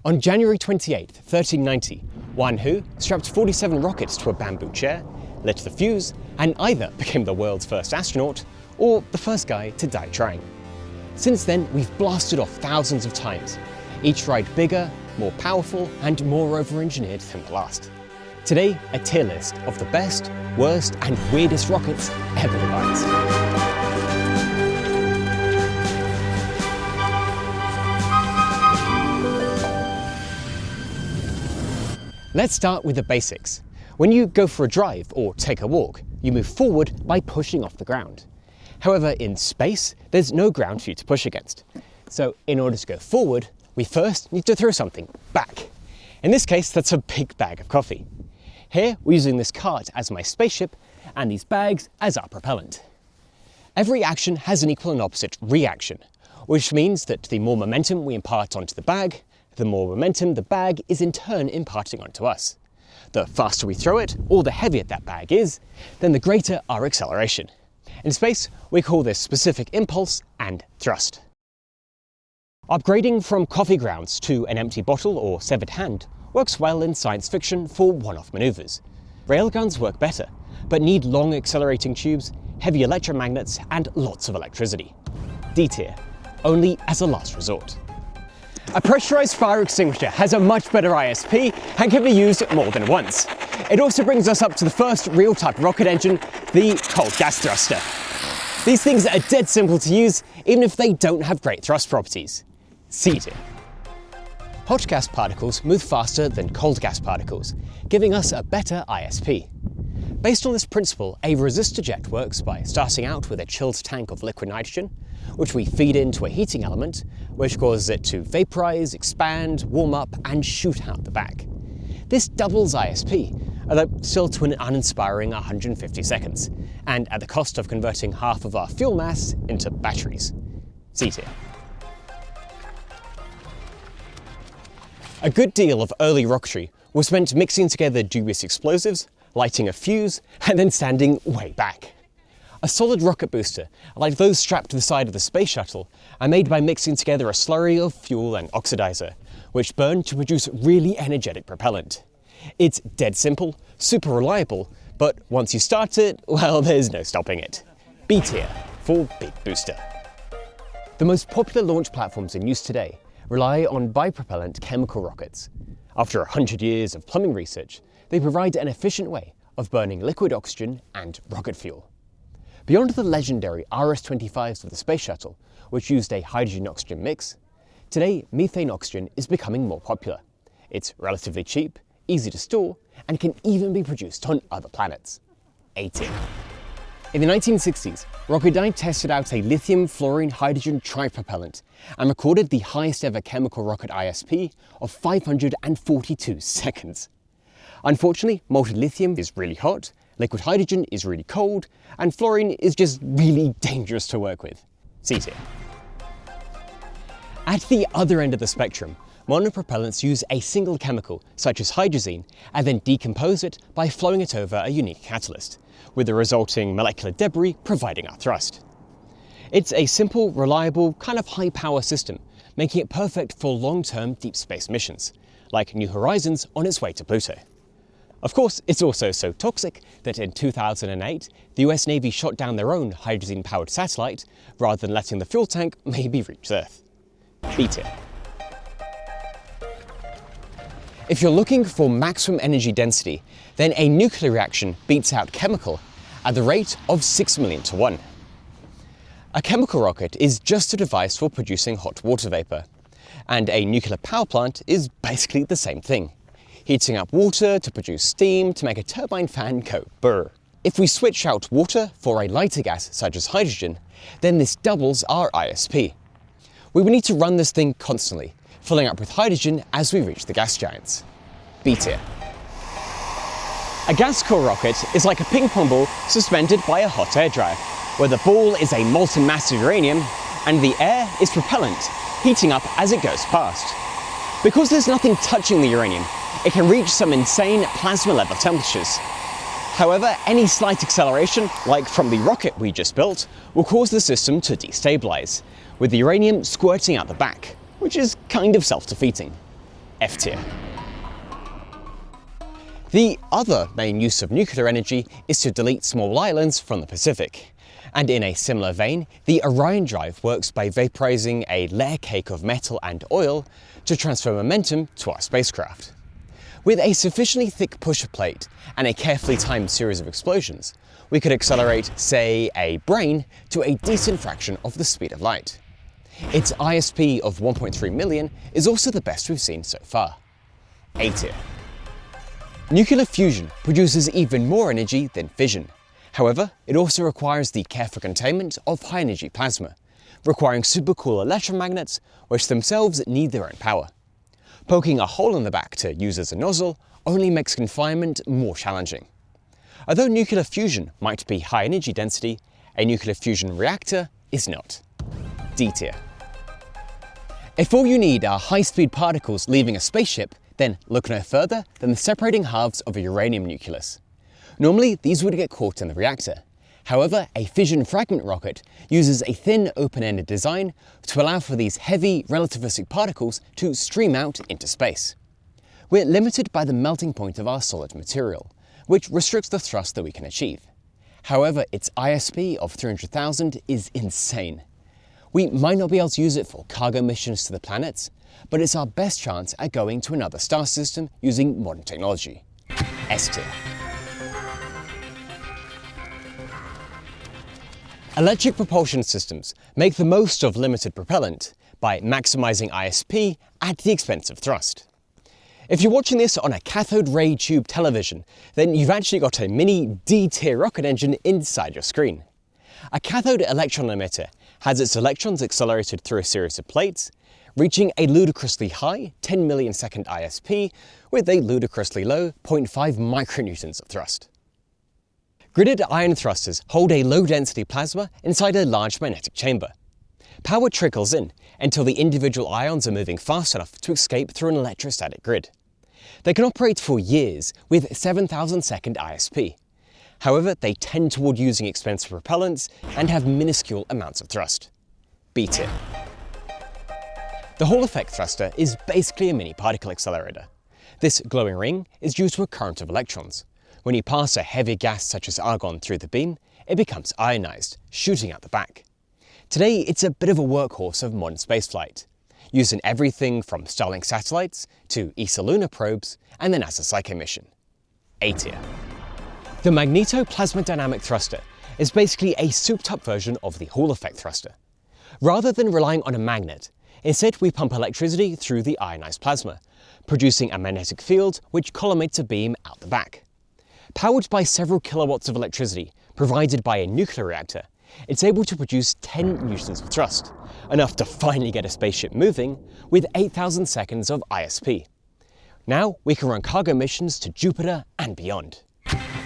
On January 28, 1390, Wan Hu strapped 47 rockets to a bamboo chair, lit the fuse, and either became the world's first astronaut or the first guy to die trying. Since then, we've blasted off thousands of times, each ride bigger, more powerful, and more over-engineered than the last. Today, a tier list of the best, worst, and weirdest rockets ever devised. Let's start with the basics. When you go for a drive or take a walk, you move forward by pushing off the ground. However, in space, there's no ground for you to push against. So in order to go forward, we first need to throw something back. In this case, that's a big bag of coffee. Here, we're using this cart as my spaceship and these bags as our propellant. Every action has an equal and opposite reaction, which means that the more momentum we impart onto the bag, the more momentum the bag is in turn imparting onto us. The faster we throw it, or the heavier that bag is, then the greater our acceleration. In space, we call this specific impulse and thrust. Upgrading from coffee grounds to an empty bottle or severed hand works well in science fiction for one-off maneuvers. Railguns work better, but need long accelerating tubes, heavy electromagnets, and lots of electricity. D tier, only as a last resort. A pressurized fire extinguisher has a much better ISP and can be used more than once. It also brings us up to the first real type rocket engine, the cold gas thruster. These things are dead simple to use, even if they don't have great thrust properties. C tier. Hot gas particles move faster than cold gas particles, giving us a better ISP. Based on this principle, a resistor jet works by starting out with a chilled tank of liquid nitrogen, which we feed into a heating element, which causes it to vaporize, expand, warm up, and shoot out the back. This doubles ISP, although still to an uninspiring 150 seconds, and at the cost of converting half of our fuel mass into batteries. C tier. A good deal of early rocketry was spent mixing together dubious explosives, lighting a fuse, and then standing way back. A solid rocket booster, like those strapped to the side of the space shuttle, are made by mixing together a slurry of fuel and oxidizer, which burn to produce really energetic propellant. It's dead simple, super reliable, but once you start it, well, there's no stopping it. B tier for big booster. The most popular launch platforms in use today rely on bipropellant chemical rockets. After 100 years of plumbing research, they provide an efficient way of burning liquid oxygen and rocket fuel. Beyond the legendary RS-25s of the Space Shuttle, which used a hydrogen-oxygen mix, today methane oxygen is becoming more popular. It's relatively cheap, easy to store, and can even be produced on other planets. A tier. In the 1960s, Rocketdyne tested out a lithium-fluorine-hydrogen tripropellant and recorded the highest ever chemical rocket ISP of 542 seconds. Unfortunately, molten lithium is really hot, liquid hydrogen is really cold, and fluorine is just really dangerous to work with. C tier. At the other end of the spectrum, monopropellants use a single chemical, such as hydrazine, and then decompose it by flowing it over a unique catalyst, with the resulting molecular debris providing our thrust. It's a simple, reliable, kind of high-power system, making it perfect for long-term deep space missions, like New Horizons on its way to Pluto. Of course, it's also so toxic that in 2008, the US Navy shot down their own hydrazine-powered satellite, rather than letting the fuel tank maybe reach Earth. B tier. If you're looking for maximum energy density, then a nuclear reaction beats out chemical at the rate of 6 million to 1. A chemical rocket is just a device for producing hot water vapor, and a nuclear power plant is basically the same thing, heating up water to produce steam to make a turbine fan go brr. If we switch out water for a lighter gas such as hydrogen, then this doubles our ISP. We would need to run this thing constantly, filling up with hydrogen as we reach the gas giants. B tier. A gas core rocket is like a ping pong ball suspended by a hot air dryer, where the ball is a molten mass of uranium and the air is propellant, heating up as it goes past. Because there's nothing touching the uranium, it can reach some insane plasma level temperatures. However, any slight acceleration, like from the rocket we just built, will cause the system to destabilize, with the uranium squirting out the back, which is kind of self-defeating. F tier. The other main use of nuclear energy is to delete small islands from the Pacific. And in a similar vein, the Orion drive works by vaporizing a layer cake of metal and oil to transfer momentum to our spacecraft. With a sufficiently thick pusher plate and a carefully timed series of explosions, we could accelerate, say, a brain to a decent fraction of the speed of light. Its ISP of 1.3 million is also the best we've seen so far. A tier. Nuclear fusion produces even more energy than fission. However, it also requires the careful containment of high-energy plasma, requiring supercool electromagnets, which themselves need their own power. Poking a hole in the back to use as a nozzle only makes confinement more challenging. Although nuclear fusion might be high energy density, a nuclear fusion reactor is not. D tier. If all you need are high-speed particles leaving a spaceship, then look no further than the separating halves of a uranium nucleus. Normally, these would get caught in the reactor. However, a fission fragment rocket uses a thin, open-ended design to allow for these heavy, relativistic particles to stream out into space. We're limited by the melting point of our solid material, which restricts the thrust that we can achieve. However, its ISP of 300,000 is insane. We might not be able to use it for cargo missions to the planets, but it's our best chance at going to another star system using modern technology. S tier. Electric propulsion systems make the most of limited propellant by maximizing ISP at the expense of thrust. If you're watching this on a cathode ray tube television, then you've actually got a mini D-tier rocket engine inside your screen. A cathode electron emitter has its electrons accelerated through a series of plates, reaching a ludicrously high 10 million second ISP with a ludicrously low 0.5 micronewtons of thrust. Gridded ion thrusters hold a low-density plasma inside a large magnetic chamber. Power trickles in until the individual ions are moving fast enough to escape through an electrostatic grid. They can operate for years with 7,000 second ISP. However, they tend toward using expensive propellants and have minuscule amounts of thrust. B tier. The Hall effect thruster is basically a mini particle accelerator. This glowing ring is due to a current of electrons. When you pass a heavy gas such as argon through the beam, it becomes ionized, shooting out the back. Today, it's a bit of a workhorse of modern spaceflight, used in everything from Starlink satellites to ESA lunar probes and the NASA Psyche mission. A tier. The magnetoplasmodynamic thruster is basically a souped-up version of the Hall effect thruster. Rather than relying on a magnet, instead we pump electricity through the ionized plasma, producing a magnetic field which collimates a beam out the back. Powered by several kilowatts of electricity provided by a nuclear reactor, it's able to produce 10 newtons of thrust, enough to finally get a spaceship moving, with 8,000 seconds of ISP. Now we can run cargo missions to Jupiter and beyond.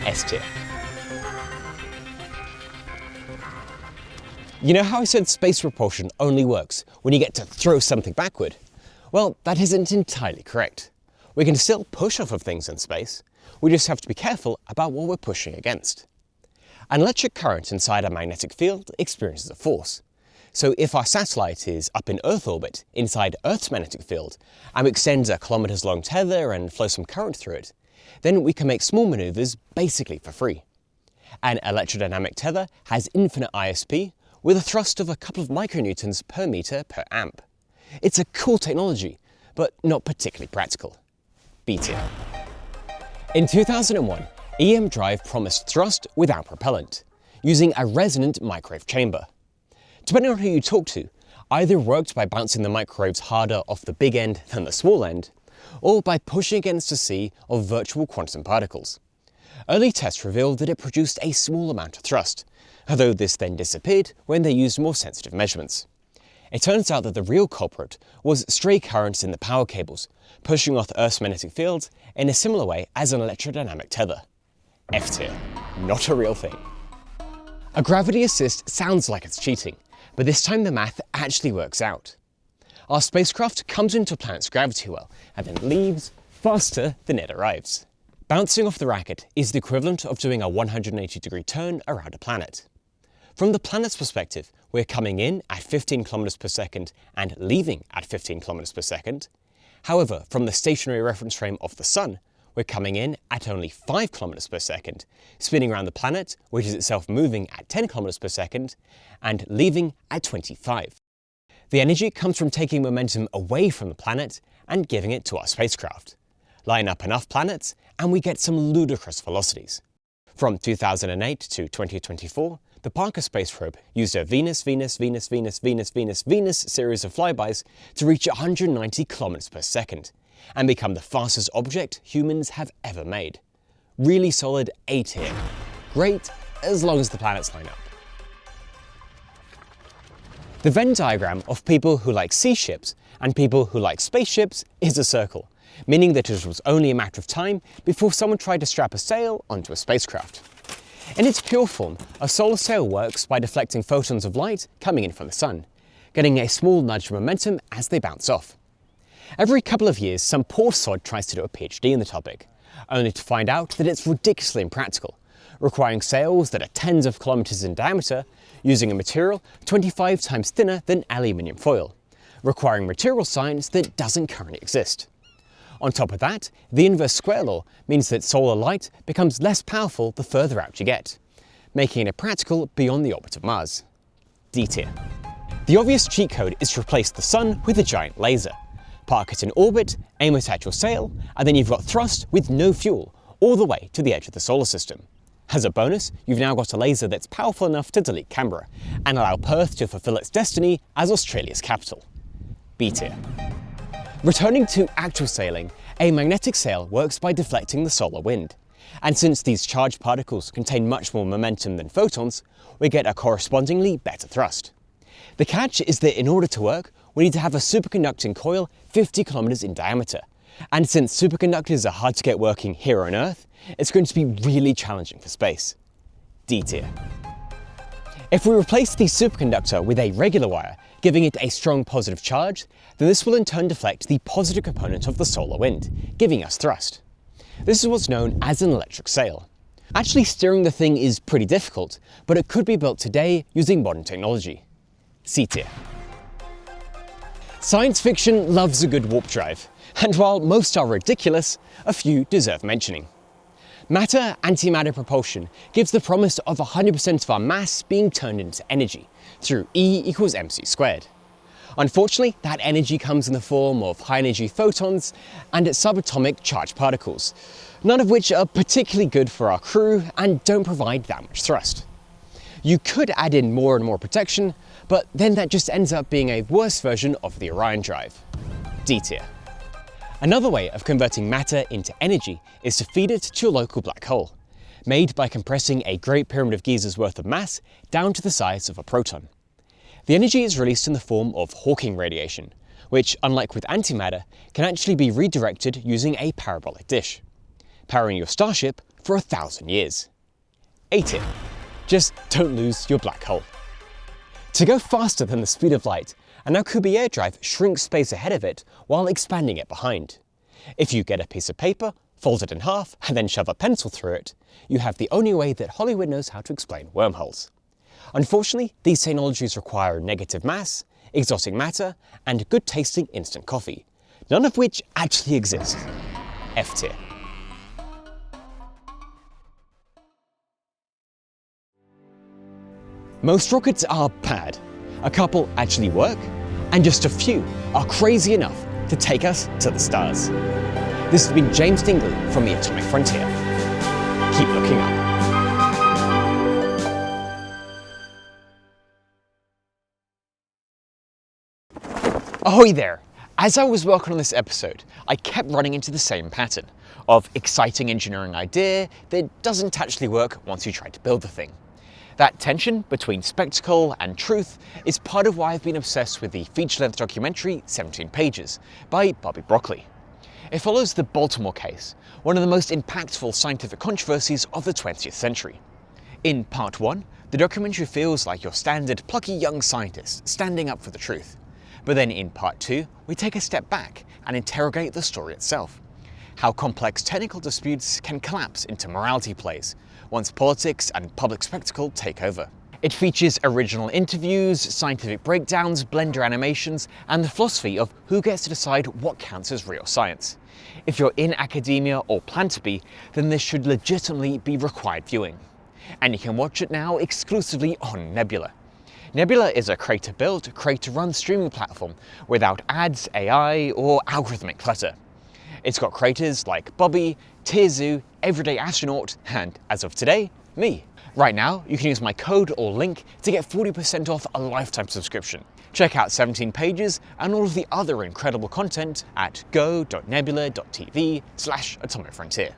S tier. You know how I said space propulsion only works when you get to throw something backward? Well, that isn't entirely correct. We can still push off of things in space. We just have to be careful about what we're pushing against. An electric current inside a magnetic field experiences a force. So if our satellite is up in Earth orbit inside Earth's magnetic field and extends a kilometers-long tether and flow some current through it, then we can make small maneuvers basically for free. An electrodynamic tether has infinite ISP with a thrust of a couple of micronewtons per meter per amp. It's a cool technology, but not particularly practical. B tier. In 2001, EM Drive promised thrust without propellant, using a resonant microwave chamber. Depending on who you talk to, either worked by bouncing the microwaves harder off the big end than the small end, or by pushing against a sea of virtual quantum particles. Early tests revealed that it produced a small amount of thrust, although this then disappeared when they used more sensitive measurements. It turns out that the real culprit was stray currents in the power cables, pushing off Earth's magnetic field in a similar way as an electrodynamic tether. F tier. Not a real thing. A gravity assist sounds like it's cheating, but this time the math actually works out. Our spacecraft comes into a planet's gravity well and then leaves faster than it arrives. Bouncing off the racket is the equivalent of doing a 180-degree turn around a planet. From the planet's perspective, we're coming in at 15 kilometers per second and leaving at 15 kilometers per second. However, from the stationary reference frame of the Sun, we're coming in at only 5 kilometers per second, spinning around the planet, which is itself moving at 10 kilometers per second, and leaving at 25. The energy comes from taking momentum away from the planet and giving it to our spacecraft. Line up enough planets and we get some ludicrous velocities. From 2008 to 2024, the Parker Space Probe used a Venus-Venus series of flybys to reach 190 kilometers per second and become the fastest object humans have ever made. Really solid A tier. Great as long as the planets line up. The Venn diagram of people who like sea ships and people who like spaceships is a circle, meaning that it was only a matter of time before someone tried to strap a sail onto a spacecraft. In its pure form, a solar sail works by deflecting photons of light coming in from the Sun, getting a small nudge of momentum as they bounce off. Every couple of years, some poor sod tries to do a PhD in the topic, only to find out that it's ridiculously impractical, requiring sails that are tens of kilometers in diameter, using a material 25 times thinner than aluminium foil, requiring material science that doesn't currently exist. On top of that, the inverse square law means that solar light becomes less powerful the further out you get, making it impractical beyond the orbit of Mars. D tier. The obvious cheat code is to replace the Sun with a giant laser. Park it in orbit, aim it at your sail, and then you've got thrust with no fuel, all the way to the edge of the solar system. As a bonus, you've now got a laser that's powerful enough to delete Canberra, and allow Perth to fulfill its destiny as Australia's capital. B tier. Returning to actual sailing, a magnetic sail works by deflecting the solar wind. And since these charged particles contain much more momentum than photons, we get a correspondingly better thrust. The catch is that in order to work, we need to have a superconducting coil 50 kilometers in diameter. And since superconductors are hard to get working here on Earth, it's going to be really challenging for space. D tier. If we replace the superconductor with a regular wire, giving it a strong positive charge, then this will in turn deflect the positive component of the solar wind, giving us thrust. This is what's known as an electric sail. Actually steering the thing is pretty difficult, but it could be built today using modern technology. C tier. Science fiction loves a good warp drive, and while most are ridiculous, a few deserve mentioning. Matter-antimatter propulsion gives the promise of 100% of our mass being turned into energy through E equals mc squared. Unfortunately, that energy comes in the form of high-energy photons and subatomic charged particles, none of which are particularly good for our crew and don't provide that much thrust. You could add in more and more protection, but then that just ends up being a worse version of the Orion drive. D tier. Another way of converting matter into energy is to feed it to a local black hole, made by compressing a Great Pyramid of Giza's worth of mass down to the size of a proton. The energy is released in the form of Hawking radiation, which, unlike with antimatter, can actually be redirected using a parabolic dish, powering your starship for 1,000 years. A tier. Just don't lose your black hole. To go faster than the speed of light, an Alcubierre drive shrinks space ahead of it while expanding it behind. If you get a piece of paper, fold it in half, and then shove a pencil through it, you have the only way that Hollywood knows how to explain wormholes. Unfortunately, these technologies require negative mass, exotic matter, and good-tasting instant coffee, none of which actually exist. F tier. Most rockets are bad. A couple actually work, and just a few are crazy enough to take us to the stars. This has been James Dingley from the Atomic Frontier. Keep looking up. Ahoy there! As I was working on this episode, I kept running into the same pattern of exciting engineering idea that doesn't actually work once you try to build the thing. That tension between spectacle and truth is part of why I've been obsessed with the feature-length documentary 17 Pages by Bobby Broccoli. It follows the Baltimore case, one of the most impactful scientific controversies of the 20th century. In part 1, the documentary feels like your standard plucky young scientist standing up for the truth. But then in part 2, we take a step back and interrogate the story itself. How complex technical disputes can collapse into morality plays once politics and public spectacle take over. It features original interviews, scientific breakdowns, Blender animations, and the philosophy of who gets to decide what counts as real science. If you're in academia or plan to be, then this should legitimately be required viewing. And you can watch it now exclusively on Nebula. Nebula is a creator-built, creator-run streaming platform without ads, AI, or algorithmic clutter. It's got creators like Bobby, Tirzu, Everyday Astronaut, and, as of today, me. Right now, you can use my code or link to get 40% off a lifetime subscription. Check out 17 pages and all of the other incredible content at go.nebula.tv/atomicfrontier.